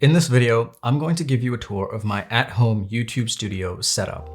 In this video, I'm going to give you a tour of my at-home YouTube studio setup.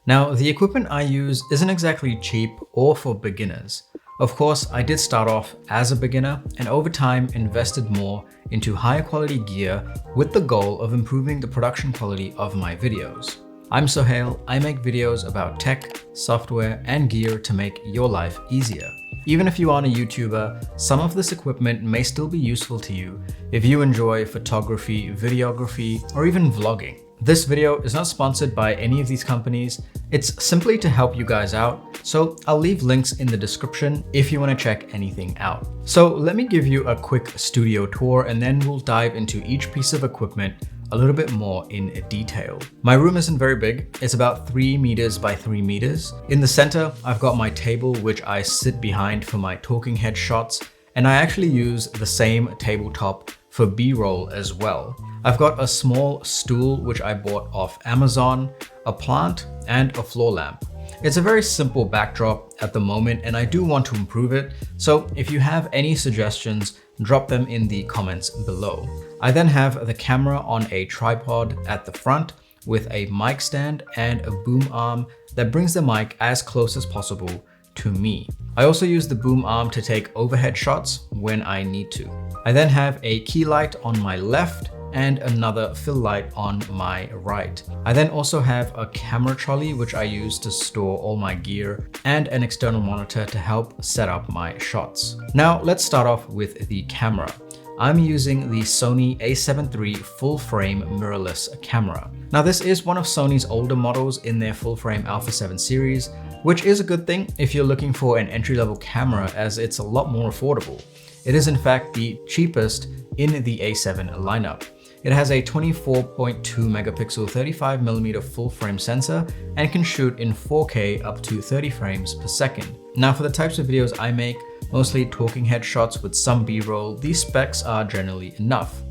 Now, the equipment I use isn't exactly cheap or for beginners. Of course, I did start off as a beginner and over time invested more into higher quality gear with the goal of improving the production quality of my videos. I'm Sohail. I make videos about tech, software, and gear to make your life easier. Even if you aren't a YouTuber, some of this equipment may still be useful to you if you enjoy photography, videography, or even vlogging. This video is not sponsored by any of these companies. It's simply to help you guys out, so I'll leave links in the description if you want to check anything out. So let me give you a quick studio tour and then we'll dive into each piece of equipment a little bit more in detail. My room isn't very big. It's about 3 meters by 3 meters. In the center, I've got my table, which I sit behind for my talking head shots, and I actually use the same tabletop for B-roll as well. I've got a small stool, which I bought off Amazon, a plant, and a floor lamp. It's a very simple backdrop at the moment, and I do want to improve it. So if you have any suggestions, drop them in the comments below. I then have the camera on a tripod at the front with a mic stand and a boom arm that brings the mic as close as possible to me. I also use the boom arm to take overhead shots when I need to. I then have a key light on my left and another fill light on my right. I then also have a camera trolley, which I use to store all my gear, and an external monitor to help set up my shots. Now let's start off with the camera. I'm using the Sony A7III full frame mirrorless camera. Now this is one of Sony's older models in their full frame Alpha 7 series, which is a good thing if you're looking for an entry-level camera as it's a lot more affordable. It is in fact the cheapest in the A7 lineup. It has a 24.2 megapixel 35mm full frame sensor and can shoot in 4K up to 30 frames per second. Now for the types of videos I make, mostly talking head shots with some B-roll, these specs are generally enough.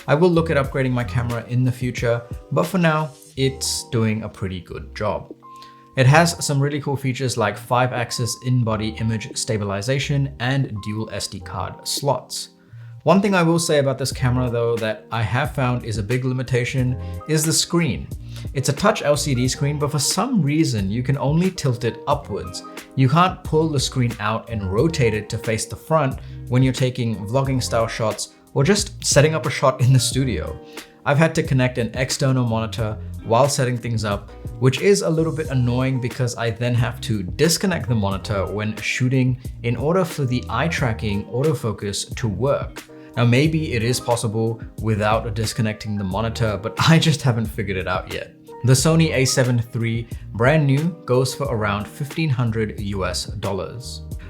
I will look at upgrading my camera in the future, but for now, it's doing a pretty good job. It has some really cool features like 5-axis in-body image stabilization and dual SD card slots. One thing I will say about this camera though that I have found is a big limitation is the screen. It's a touch LCD screen, but for some reason you can only tilt it upwards. You can't pull the screen out and rotate it to face the front when you're taking vlogging style shots or just setting up a shot in the studio. I've had to connect an external monitor while setting things up, which is a little bit annoying because I then have to disconnect the monitor when shooting in order for the eye tracking autofocus to work. Now maybe it is possible without disconnecting the monitor, but I just haven't figured it out yet. The Sony A7 III brand new goes for around $1,500 US.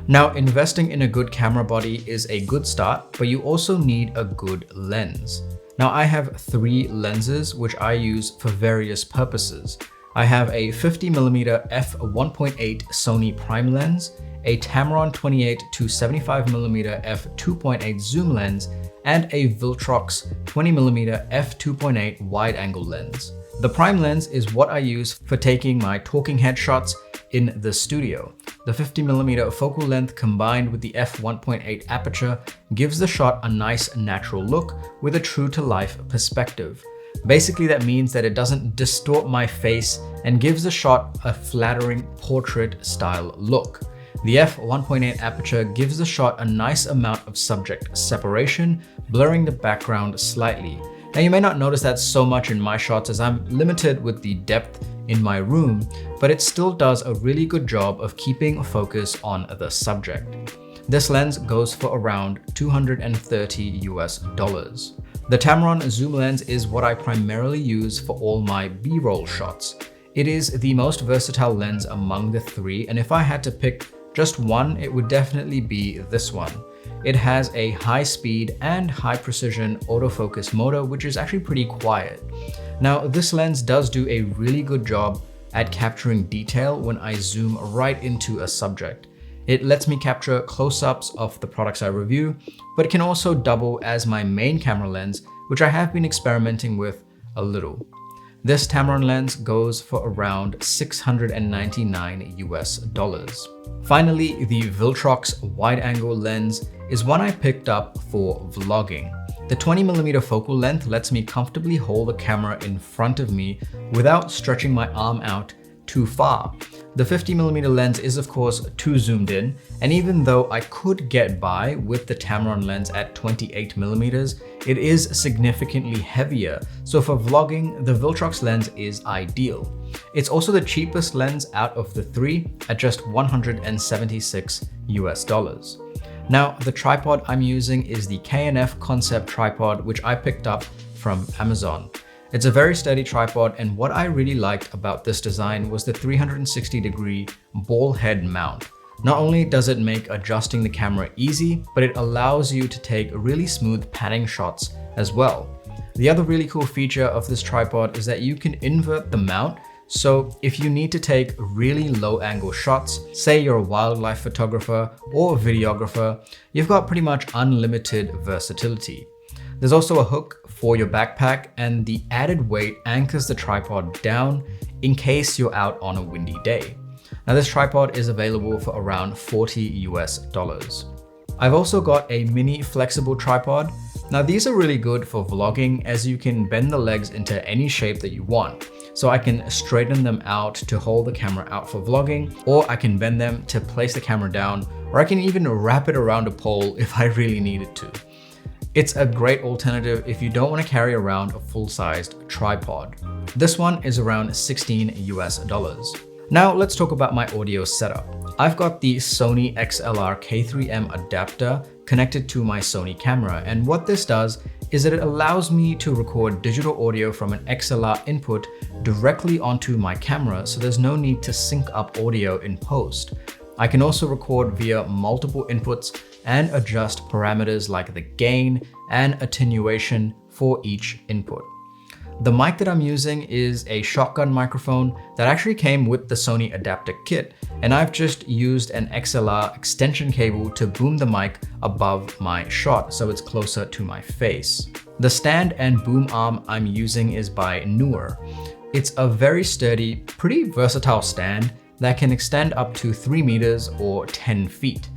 Now investing in a good camera body is a good start, but you also need a good lens. Now I have 3 lenses which I use for various purposes. I have a 50mm f1.8 Sony prime lens, a Tamron 28 to 75mm f2.8 zoom lens, and a Viltrox 20mm f2.8 wide-angle lens. The prime lens is what I use for taking my talking head shots in the studio. The 50mm focal length combined with the f1.8 aperture gives the shot a nice natural look with a true-to-life perspective. Basically, that means that it doesn't distort my face and gives the shot a flattering portrait-style look. The f1.8 aperture gives the shot a nice amount of subject separation, blurring the background slightly. Now you may not notice that so much in my shots as I'm limited with the depth in my room, but it still does a really good job of keeping focus on the subject. This lens goes for around $230 US. The Tamron zoom lens is what I primarily use for all my B-roll shots. It is the most versatile lens among the 3, and if I had to pick just one, it would definitely be this one. It has a high speed and high precision autofocus motor, which is actually pretty quiet. Now, this lens does do a really good job at capturing detail when I zoom right into a subject. It lets me capture close-ups of the products I review, but it can also double as my main camera lens, which I have been experimenting with a little. This Tamron lens goes for around $699 US. Finally, the Viltrox wide-angle lens is one I picked up for vlogging. The 20mm focal length lets me comfortably hold the camera in front of me without stretching my arm out too far. The 50mm lens is of course too zoomed in, and even though I could get by with the Tamron lens at 28mm, it is significantly heavier, so for vlogging, the Viltrox lens is ideal. It's also the cheapest lens out of the three at just $176 US. Now, the tripod I'm using is the K&F Concept Tripod, which I picked up from Amazon. It's a very steady tripod, and what I really liked about this design was the 360-degree ball head mount. Not only does it make adjusting the camera easy, but it allows you to take really smooth panning shots as well. The other really cool feature of this tripod is that you can invert the mount, so if you need to take really low angle shots, say you're a wildlife photographer or a videographer, you've got pretty much unlimited versatility. There's also a hook for your backpack, and the added weight anchors the tripod down in case you're out on a windy day. Now, this tripod is available for around $40 US. I've also got a mini flexible tripod. Now, these are really good for vlogging as you can bend the legs into any shape that you want. So I can straighten them out to hold the camera out for vlogging, or I can bend them to place the camera down, or I can even wrap it around a pole if I really needed to. It's a great alternative if you don't want to carry around a full-sized tripod. This one is around $16 US. Now let's talk about my audio setup. I've got the Sony XLR K3M adapter connected to my Sony camera, and what this does is that it allows me to record digital audio from an XLR input directly onto my camera, so there's no need to sync up audio in post. I can also record via multiple inputs and adjust parameters like the gain and attenuation for each input. The mic that I'm using is a shotgun microphone that actually came with the Sony adapter kit, and I've just used an XLR extension cable to boom the mic above my shot so it's closer to my face. The stand and boom arm I'm using is by Neewer. It's a very sturdy, pretty versatile stand that can extend up to 3 meters or 10 feet.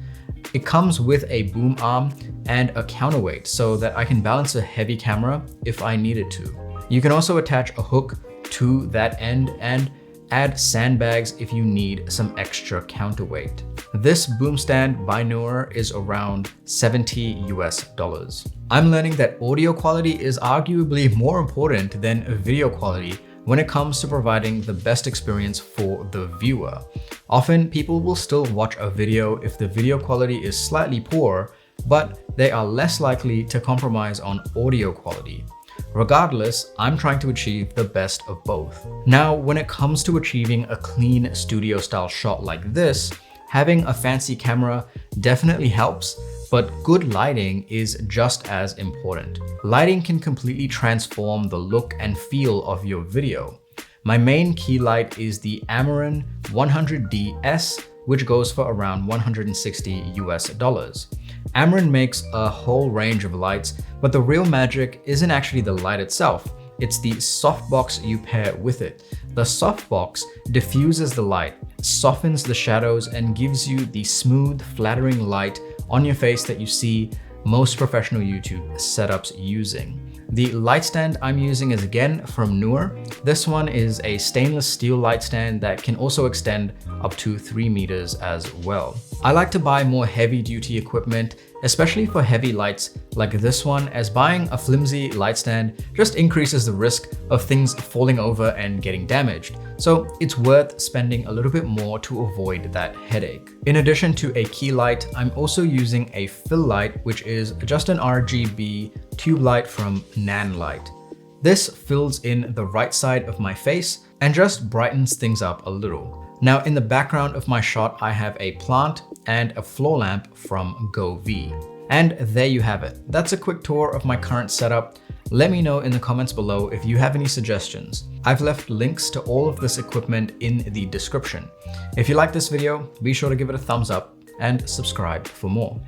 It comes with a boom arm and a counterweight so that I can balance a heavy camera if I needed to. You can also attach a hook to that end and add sandbags if you need some extra counterweight. This boom stand by Neewer is around $70 US. I'm learning that audio quality is arguably more important than video quality when it comes to providing the best experience for the viewer. Often people will still watch a video if the video quality is slightly poor, but they are less likely to compromise on audio quality. Regardless, I'm trying to achieve the best of both. Now, when it comes to achieving a clean studio style shot like this, having a fancy camera definitely helps, but good lighting is just as important. Lighting can completely transform the look and feel of your video. My main key light is the Amaran 100DS, which goes for around $160 US. Amaran makes a whole range of lights, but the real magic isn't actually the light itself. It's the softbox you pair with it. The softbox diffuses the light, softens the shadows, and gives you the smooth, flattering light on your face that you see most professional YouTube setups using. The light stand I'm using is again from Neewer. This one is a stainless steel light stand that can also extend up to 3 meters as well. I like to buy more heavy duty equipment, especially for heavy lights like this one, as buying a flimsy light stand just increases the risk of things falling over and getting damaged. So it's worth spending a little bit more to avoid that headache. In addition to a key light, I'm also using a fill light, which is just an RGB tube light from Nanlite. This fills in the right side of my face and just brightens things up a little. Now, in the background of my shot, I have a plant and a floor lamp from GoV. And there you have it. That's a quick tour of my current setup. Let me know in the comments below if you have any suggestions. I've left links to all of this equipment in the description. If you like this video, be sure to give it a thumbs up and subscribe for more.